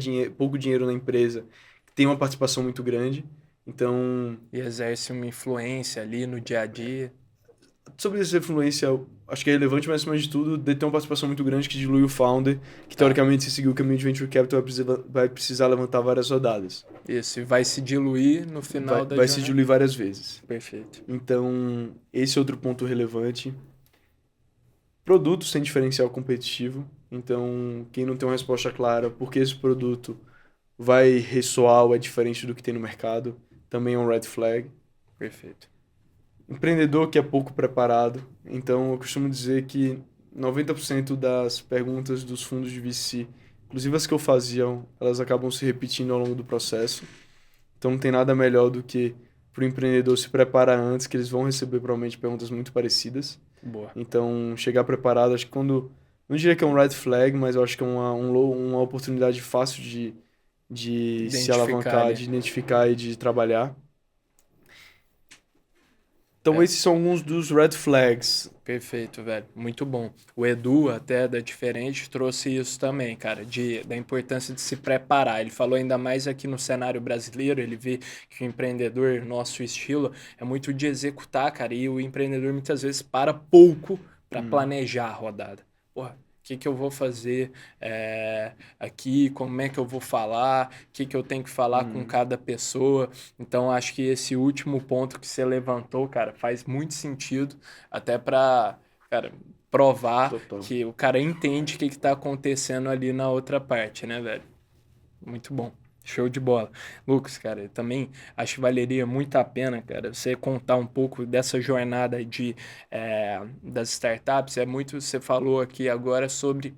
dinheiro na empresa, que tem uma participação muito grande. Então, E exerce uma influência ali no dia a dia. sobre essa influência, eu acho que é relevante, mas acima de tudo, de ter uma participação muito grande que dilui o founder, que Tá. teoricamente, se seguir o caminho de venture capital, vai precisar levantar várias rodadas. Isso, e vai se diluir no final da Vai se jornada. diluir várias vezes. Perfeito. Então, esse é outro ponto relevante. Produto sem diferencial competitivo. Então, quem não tem uma resposta clara por que esse produto vai ressoar ou é diferente do que tem no mercado, também é um red flag. Perfeito. Empreendedor que é pouco preparado. Então, eu costumo dizer que 90% das perguntas dos fundos de VC, inclusive as que eu fazia, elas acabam se repetindo ao longo do processo. Então, não tem nada melhor do que para o empreendedor se preparar antes, que eles vão receber provavelmente perguntas muito parecidas. Boa. Então, chegar preparado, acho que quando... Não diria que é um red flag, mas eu acho que é uma oportunidade fácil de se Identificar alavancar, ali. de identificar e de trabalhar. Então, É. esses são alguns dos red flags. Perfeito, velho. Muito bom. O Edu, até da Diferente, trouxe isso também, cara, da importância de se preparar. Ele falou ainda mais aqui no cenário brasileiro, ele vê que o empreendedor, nosso estilo, é muito de executar, cara, e o empreendedor muitas vezes para pouco para planejar a rodada. Porra, o que que eu vou fazer aqui, como é que eu vou falar, o que que eu tenho que falar com cada pessoa. Então, acho que esse último ponto que você levantou, cara, faz muito sentido, até para, cara, provar Total. que o cara entende o que que tá acontecendo ali na outra parte, né, velho? Muito bom. Show de bola. Lucas, cara, eu também acho que valeria muito a pena, cara, você contar um pouco dessa jornada das startups. Você falou aqui agora sobre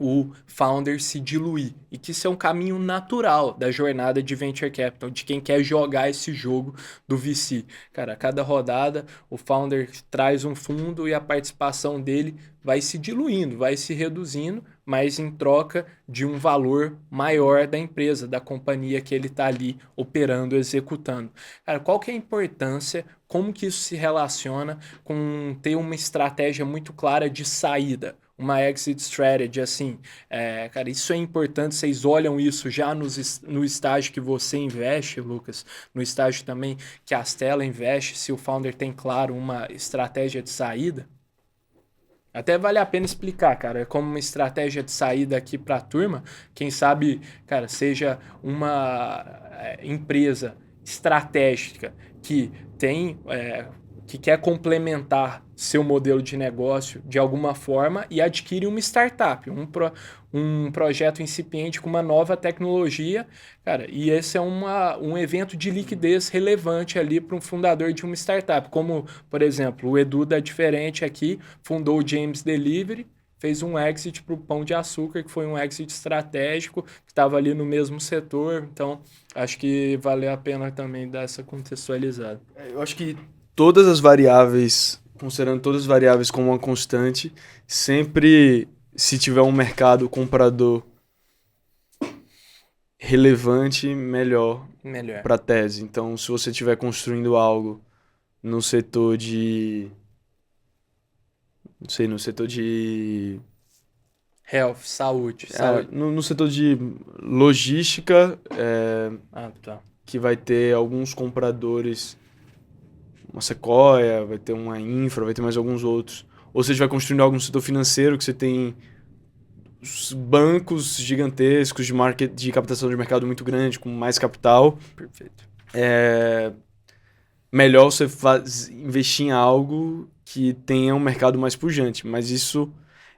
o founder se diluir e que isso é um caminho natural da jornada de venture capital, de quem quer jogar esse jogo do VC. Cara, a cada rodada o founder traz um fundo e a participação dele vai se diluindo, vai se reduzindo, mas em troca de um valor maior da empresa, da companhia que ele está ali operando, executando. Cara, qual que é a importância, como que isso se relaciona com ter uma estratégia muito clara de saída? Uma exit strategy, assim, cara, isso é importante, vocês olham isso já no estágio que você investe, Lucas, no estágio também que a Astela investe, se o founder tem, claro, uma estratégia de saída. Até vale a pena explicar, cara, como uma estratégia de saída aqui para a turma, quem sabe, cara, seja uma empresa estratégica que tem, que quer complementar seu modelo de negócio de alguma forma e adquire uma startup, um projeto incipiente com uma nova tecnologia, cara, e esse é um evento de liquidez relevante ali para um fundador de uma startup, como, por exemplo, o Edu da Diferente aqui fundou o James Delivery, fez um exit para o Pão de Açúcar, que foi um exit estratégico, que estava ali no mesmo setor, então acho que vale a pena também dar essa contextualizada. Eu acho que todas as variáveis, considerando todas as variáveis como uma constante, sempre se tiver um mercado comprador relevante, melhor Melhor. para a tese. Então, se você estiver construindo algo no setor não sei, no setor de Health, saúde. no setor de logística, Ah, tá. que vai ter alguns compradores, uma Sequoia, vai ter uma Infra, vai ter mais alguns outros. Ou você vai construindo algo no setor financeiro, que você tem os bancos gigantescos de captação de mercado muito grande, com mais capital. Perfeito. melhor você investir em algo que tenha um mercado mais pujante. Mas isso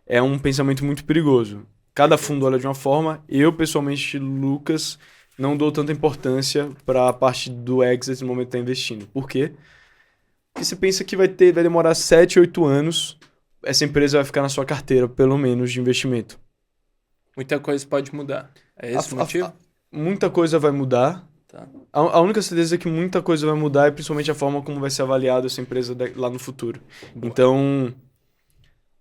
é um pensamento muito perigoso. Cada fundo olha de uma forma. Eu, pessoalmente, Lucas, não dou tanta importância para a parte do exit no momento que está investindo. Por quê? Porque você pensa que vai demorar 7, 8 anos, essa empresa vai ficar na sua carteira, pelo menos, de investimento. Muita coisa pode mudar. É esse o motivo? Muita coisa vai mudar. Tá. A única certeza é que muita coisa vai mudar é principalmente a forma como vai ser avaliada essa empresa lá no futuro. Boa. Então,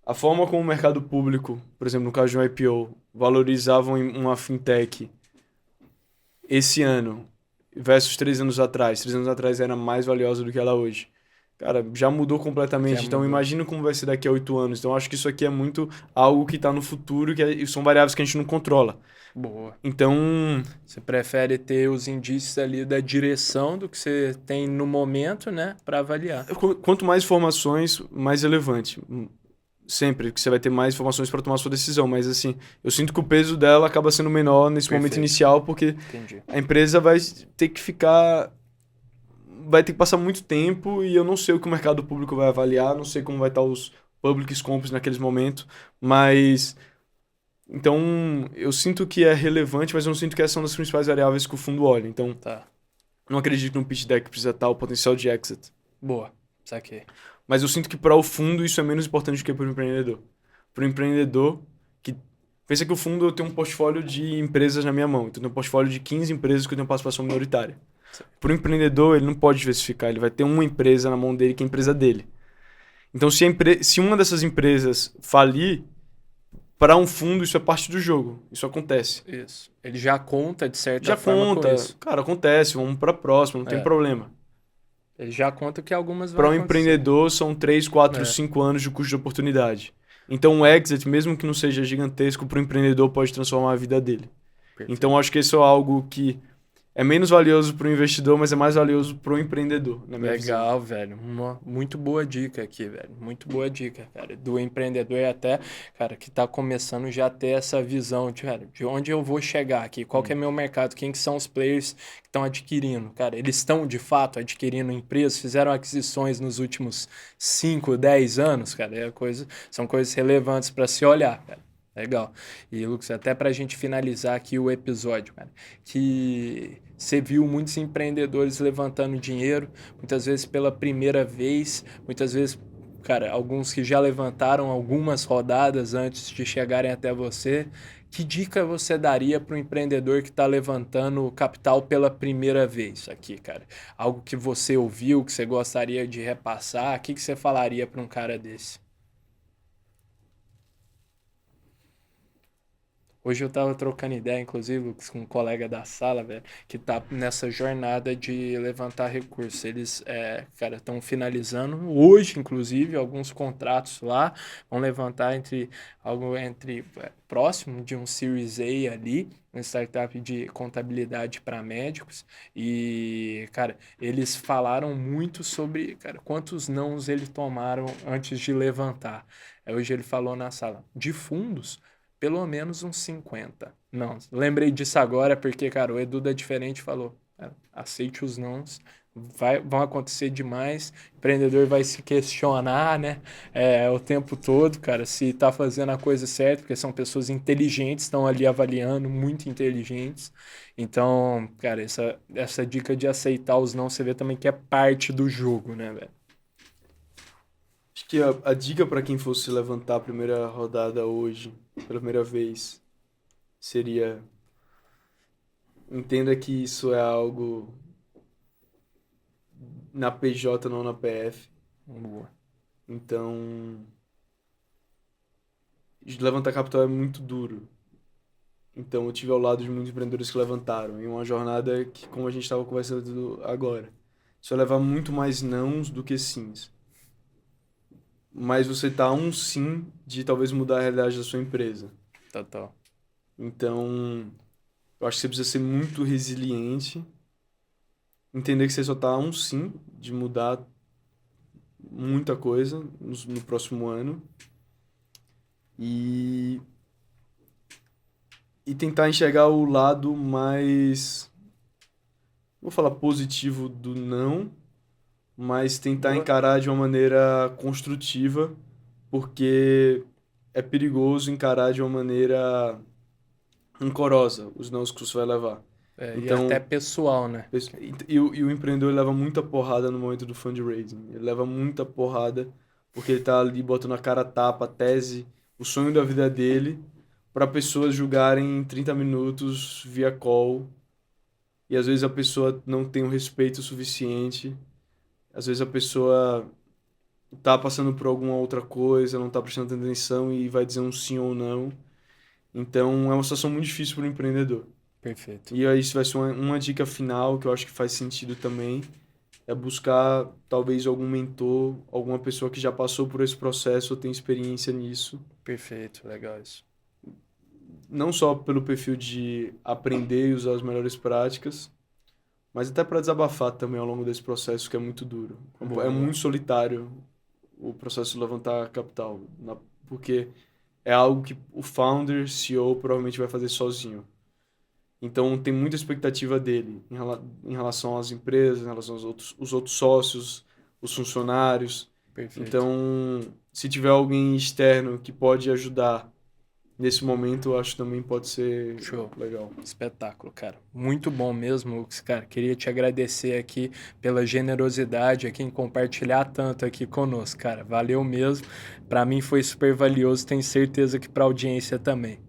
a forma como o mercado público, por exemplo, no caso de um IPO, valorizavam uma fintech esse ano versus 3 anos atrás. 3 anos atrás era mais valiosa do que ela hoje. Cara, já mudou completamente. Já então, mudou. imagina como vai ser daqui a 8 anos. Então, acho que isso aqui é muito algo que está no futuro, e são variáveis que a gente não controla. Boa. Então, Você prefere ter os indícios ali da direção do que você tem no momento, né, para avaliar. quanto mais informações, mais relevante. Sempre que você vai ter mais informações para tomar sua decisão. Mas, assim, eu sinto que o peso dela acaba sendo menor nesse momento Perfeito. inicial, porque Entendi. a empresa vai ter que ficar... Vai ter que passar muito tempo e eu não sei o que o mercado público vai avaliar, não sei como vai estar os public comps naqueles momentos, mas... Então, eu sinto que é relevante, mas eu não sinto que essas são das principais variáveis que o fundo olha. Então, Tá. não acredito que no pitch deck precisa estar o potencial de exit. Boa. Saquei. Mas eu sinto que para o fundo isso é menos importante do que para o empreendedor. Para o empreendedor, que pensa que o fundo eu tenho um portfólio de empresas na minha mão. Então, eu tenho um portfólio de 15 empresas que eu tenho participação minoritária. Para o empreendedor, ele não pode diversificar. Ele vai ter uma empresa na mão dele que é a empresa dele. Então, se uma dessas empresas falir, para um fundo isso é parte do jogo. Isso acontece. Isso. Ele já conta, de certa Já forma, conta. com isso. Cara, acontece. Vamos para a próxima, não tem problema. Ele já conta que algumas vão Para um acontecer. empreendedor, são 3, 4, É. 5 anos de custo de oportunidade. Então, o exit, mesmo que não seja gigantesco, para o empreendedor pode transformar a vida dele. Perfeito. Então, acho que isso é algo que é menos valioso para o investidor, mas é mais valioso para o empreendedor, na minha visão. Legal, velho. Muito boa dica aqui, velho. Muito boa dica, cara. Do empreendedor e até, cara, que tá começando já a ter essa visão de, velho, de onde eu vou chegar aqui, qual que é meu mercado, quem que são os players que estão adquirindo. Cara, eles estão, de fato, adquirindo empresas, fizeram aquisições nos últimos 5, 10 anos, cara. São coisas relevantes para se olhar, cara. Legal. E, Lucas, até pra gente finalizar aqui o episódio, cara, que você viu muitos empreendedores levantando dinheiro, muitas vezes pela primeira vez, muitas vezes, cara, alguns que já levantaram algumas rodadas antes de chegarem até você. Que dica você daria para o empreendedor que está levantando capital pela primeira vez aqui, cara? Algo que você ouviu, que você gostaria de repassar, o que você falaria para um cara desse? Hoje eu tava trocando ideia, inclusive, Lucas, com um colega da sala, velho, que tá nessa jornada de levantar recursos. Eles, cara, estão finalizando hoje, inclusive, alguns contratos lá, vão levantar algo entre próximo de um Series A ali, uma startup de contabilidade para médicos. E, cara, eles falaram muito sobre, cara, quantos nãos eles tomaram antes de levantar. Hoje ele falou na sala de fundos. Pelo menos uns 50. Não, lembrei disso agora porque, cara, o Edu da Diferente falou, aceite os nãos, vão acontecer demais, o empreendedor vai se questionar, né, o tempo todo, cara, se tá fazendo a coisa certa, porque são pessoas inteligentes, estão ali avaliando, muito inteligentes. Então, cara, essa dica de aceitar os não, você vê também que é parte do jogo, né, velho? Acho que a dica para quem fosse levantar a primeira rodada hoje, pela primeira vez, seria: entenda que isso é algo na PJ, não na PF. Boa. Então, levantar capital é muito duro. Então, eu tive ao lado de muitos empreendedores que levantaram, em uma jornada que, como a gente estava conversando agora, isso vai levar muito mais nãos do que sims. Mas você tá a um sim de talvez mudar a realidade da sua empresa. Total. Então, eu acho que você precisa ser muito resiliente, entender que você só tá a um sim de mudar muita coisa no próximo ano e tentar enxergar o lado mais, vou falar positivo do não, mas tentar Boa. encarar de uma maneira construtiva, porque é perigoso encarar de uma maneira rancorosa os nãos que você vai levar. E até Então, pessoal, né? e o empreendedor ele leva muita porrada no momento do fundraising. Ele leva muita porrada porque ele tá ali botando a cara a tapa, a tese, o sonho da vida dele, para pessoas julgarem em 30 minutos via call. E às vezes a pessoa não tem o respeito suficiente. Às vezes a pessoa tá passando por alguma outra coisa, não tá prestando atenção e vai dizer um sim ou não. Então é uma situação muito difícil para o empreendedor. Perfeito. E aí isso vai ser uma dica final que eu acho que faz sentido também, é buscar talvez algum mentor, alguma pessoa que já passou por esse processo ou tem experiência nisso. Perfeito, legal isso. Não só pelo perfil de aprender e usar as melhores práticas, mas até para desabafar também ao longo desse processo que é muito duro. Boa. É muito solitário o processo de levantar capital, porque é algo que o founder, CEO, provavelmente vai fazer sozinho. Então, tem muita expectativa dele em relação às empresas, em relação aos os outros sócios, os funcionários. Perfeito. Então, se tiver alguém externo que pode ajudar nesse momento, eu acho que também pode ser Show. legal. Espetáculo, cara. Muito bom mesmo, Lucas, cara. Queria te agradecer aqui pela generosidade aqui em compartilhar tanto aqui conosco, cara. Valeu mesmo. Para mim foi super valioso, tenho certeza que para a audiência também.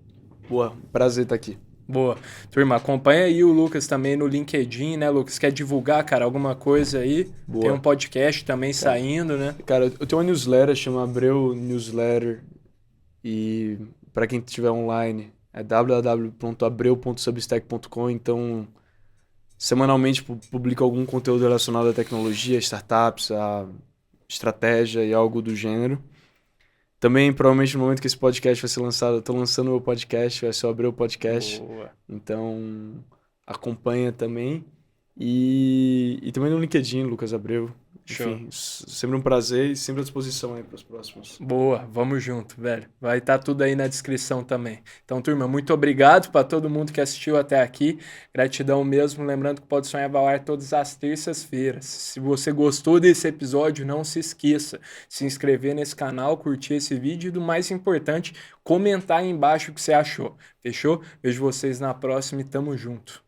Boa, prazer estar aqui. Boa. Turma, acompanha aí o Lucas também no LinkedIn, né, Lucas? Quer divulgar, cara, alguma coisa aí? Boa. Tem um podcast também saindo, né? Cara, eu tenho uma newsletter, chama Abreu Newsletter, e para quem estiver online, é www.abreu.substack.com, então semanalmente publico algum conteúdo relacionado à tecnologia, startups, a estratégia e algo do gênero. Também, provavelmente, no momento que esse podcast vai ser lançado, eu tô lançando o meu podcast, vai ser o Abreu Podcast. Boa. Então, acompanha também. E também no LinkedIn, Lucas Abreu. Enfim, sempre um prazer e sempre à disposição aí para os próximos. Boa, vamos junto, velho. Vai estar tudo aí na descrição também. Então, turma, muito obrigado para todo mundo que assistiu até aqui. Gratidão mesmo. Lembrando que Pode Sonhar vai ao ar todas as terças-feiras. Se você gostou desse episódio, não se esqueça de se inscrever nesse canal, curtir esse vídeo e, do mais importante, comentar aí embaixo o que você achou. Fechou? Vejo vocês na próxima e tamo junto.